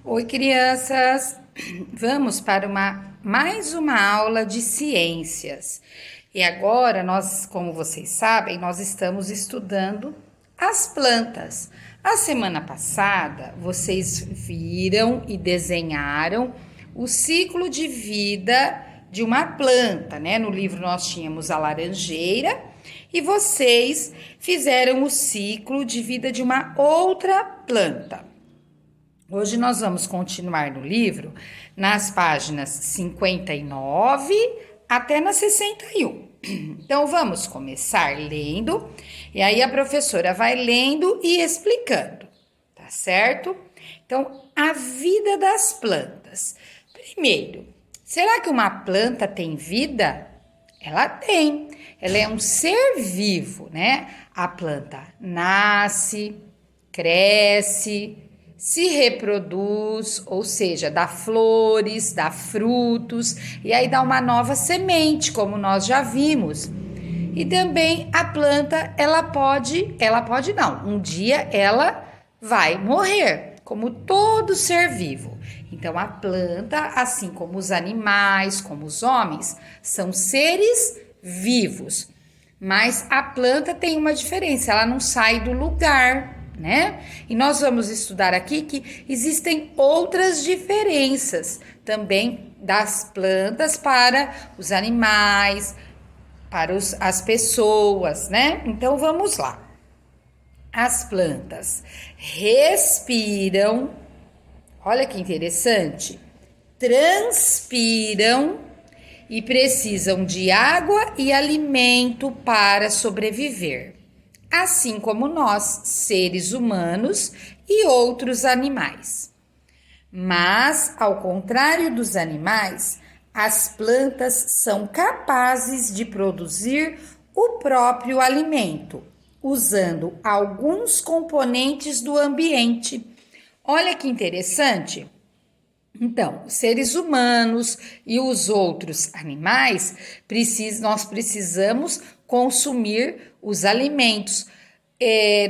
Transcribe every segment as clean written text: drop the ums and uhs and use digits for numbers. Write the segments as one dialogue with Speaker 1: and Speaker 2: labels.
Speaker 1: Oi, crianças! Vamos para mais uma aula de ciências. E agora, como vocês sabem, nós estamos estudando as plantas. A semana passada, vocês viram e desenharam o ciclo de vida de uma planta, né? No livro nós tínhamos a laranjeira e vocês fizeram o ciclo de vida de uma outra planta. Hoje nós vamos continuar no livro nas páginas 59 até na 61. Então vamos começar lendo e aí a professora vai lendo e explicando, tá certo? Então, a vida das plantas. Primeiro, será que uma planta tem vida? Ela tem. Ela é um ser vivo, né? A planta nasce, cresce, se reproduz, ou seja, dá flores, dá frutos e aí dá uma nova semente, como nós já vimos. E também a planta, um dia ela vai morrer, como todo ser vivo. Então a planta, assim como os animais, como os homens, são seres vivos. Mas a planta tem uma diferença, ela não sai do lugar, né? E nós vamos estudar aqui que existem outras diferenças também das plantas para os animais, para as pessoas, né? Então vamos lá. As plantas respiram, olha que interessante, transpiram e precisam de água e alimento para sobreviver, assim como nós, seres humanos e outros animais. Mas, ao contrário dos animais, as plantas são capazes de produzir o próprio alimento, usando alguns componentes do ambiente. Olha que interessante! Então, seres humanos e os outros animais, nós precisamos consumir os alimentos.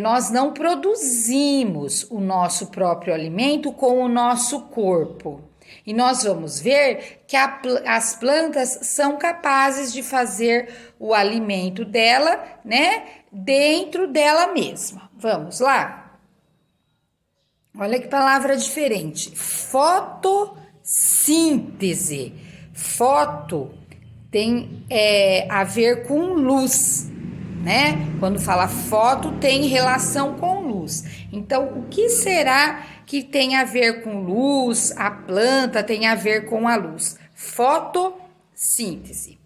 Speaker 1: Nós não produzimos o nosso próprio alimento com o nosso corpo. E nós vamos ver que as plantas são capazes de fazer o alimento dela, né, dentro dela mesma. Vamos lá? Olha que palavra diferente. Fotossíntese. Foto tem a ver com luz, né? Quando fala foto, tem relação com luz. Então, o que será que tem a ver com luz? A planta tem a ver com a luz. Fotossíntese.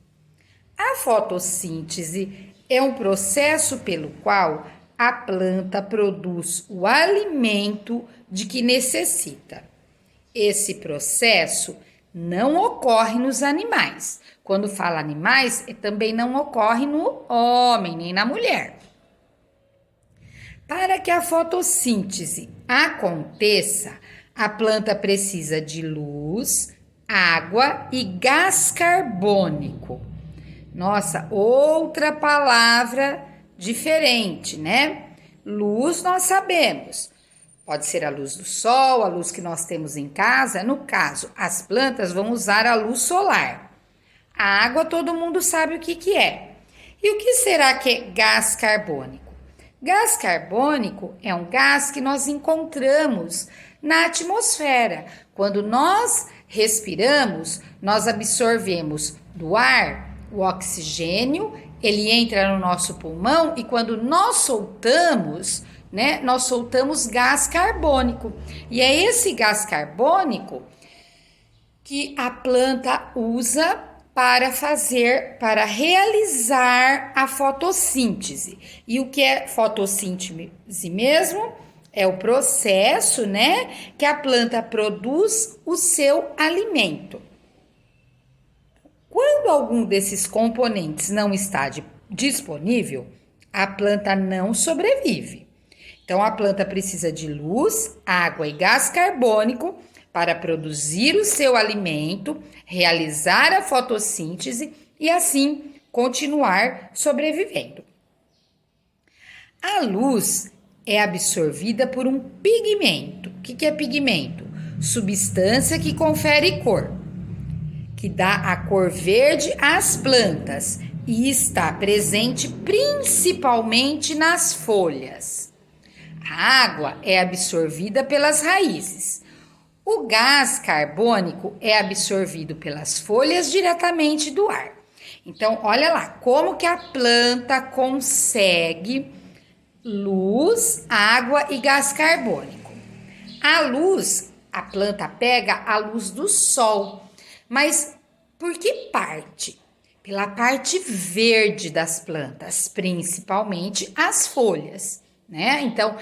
Speaker 1: A fotossíntese é um processo pelo qual a planta produz o alimento de que necessita. Esse processo não ocorre nos animais. Quando fala animais, também não ocorre no homem nem na mulher. Para que a fotossíntese aconteça, a planta precisa de luz, água e gás carbônico. Nossa, outra palavra diferente, né? Luz nós sabemos. Pode ser a luz do sol, a luz que nós temos em casa. No caso, as plantas vão usar a luz solar. A água todo mundo sabe o que é. E o que será que é gás carbônico? Gás carbônico é um gás que nós encontramos na atmosfera. Quando nós respiramos, nós absorvemos do ar o oxigênio, ele entra no nosso pulmão e quando nós soltamos, né, nós soltamos gás carbônico. E é esse gás carbônico que a planta usa para realizar a fotossíntese. E o que é fotossíntese mesmo? É o processo, né, que a planta produz o seu alimento. Quando algum desses componentes não está disponível, a planta não sobrevive. Então, a planta precisa de luz, água e gás carbônico para produzir o seu alimento, realizar a fotossíntese e, assim, continuar sobrevivendo. A luz é absorvida por um pigmento. O que é pigmento? substância que confere cor, que dá a cor verde às plantas e está presente principalmente nas folhas. A água é absorvida pelas raízes. O gás carbônico é absorvido pelas folhas diretamente do ar. Então, olha lá, como que a planta consegue luz, água e gás carbônico. A luz, a planta pega a luz do sol, mas por que parte? Pela parte verde das plantas, principalmente as folhas, né? Então,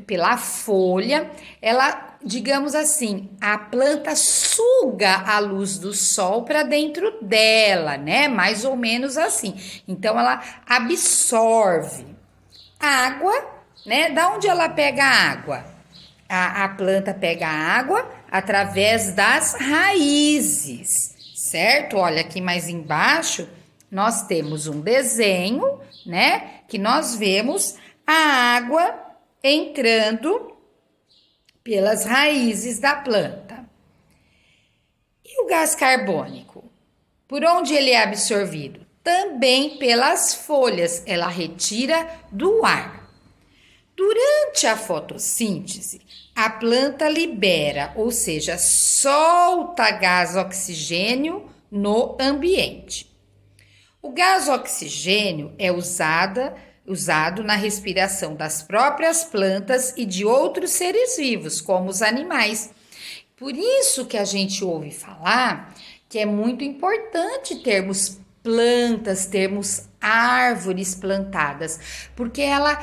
Speaker 1: pela folha, ela, digamos assim, a planta suga a luz do sol para dentro dela, né? Mais ou menos assim. Então, ela absorve água, né? Da onde ela pega a água? A planta pega a água através das raízes, certo? Olha aqui mais embaixo, nós temos um desenho, né? Que nós vemos a água entrando pelas raízes da planta. E o gás carbônico? Por onde ele é absorvido? Também pelas folhas, ela retira do ar. Durante a fotossíntese, a planta libera, ou seja, solta gás oxigênio no ambiente. O gás oxigênio é usado na respiração das próprias plantas e de outros seres vivos, como os animais. Por isso que a gente ouve falar que é muito importante termos plantas, termos árvores plantadas, porque ela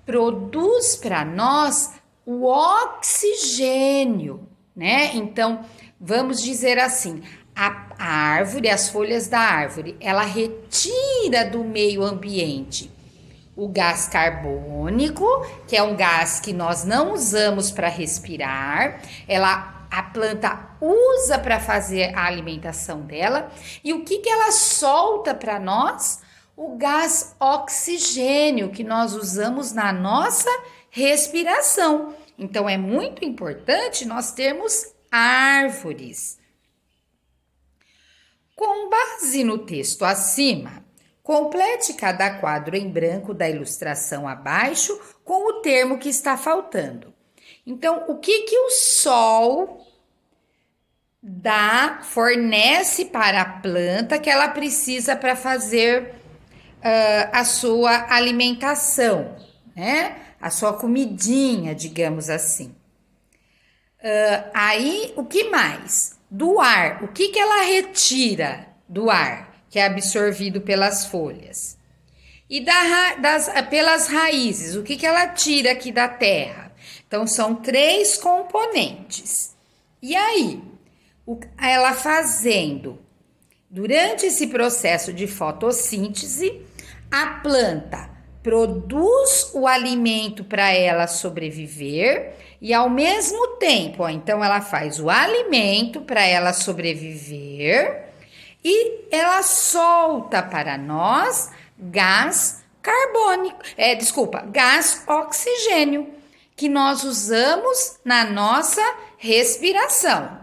Speaker 1: produz para nós o oxigênio, né? Então, vamos dizer assim, a árvore, as folhas da árvore, ela retira do meio ambiente o gás carbônico, que é um gás que nós não usamos para respirar, a planta usa para fazer a alimentação dela. E o que ela solta para nós? O gás oxigênio, que nós usamos na nossa respiração. Então, é muito importante nós termos árvores. Com base no texto acima, complete cada quadro em branco da ilustração abaixo com o termo que está faltando. Então, o que o sol fornece para a planta que ela precisa para fazer a sua alimentação, né? A sua comidinha, digamos assim. Aí, o que mais? Do ar, o que ela retira do ar, que é absorvido pelas folhas? E pelas raízes, o que ela tira aqui da terra? Então, são 3 componentes. E aí, ela fazendo, durante esse processo de fotossíntese, a planta produz o alimento para ela sobreviver e ao mesmo tempo, então ela faz o alimento para ela sobreviver e ela solta para nós gás gás oxigênio, que nós usamos na nossa respiração.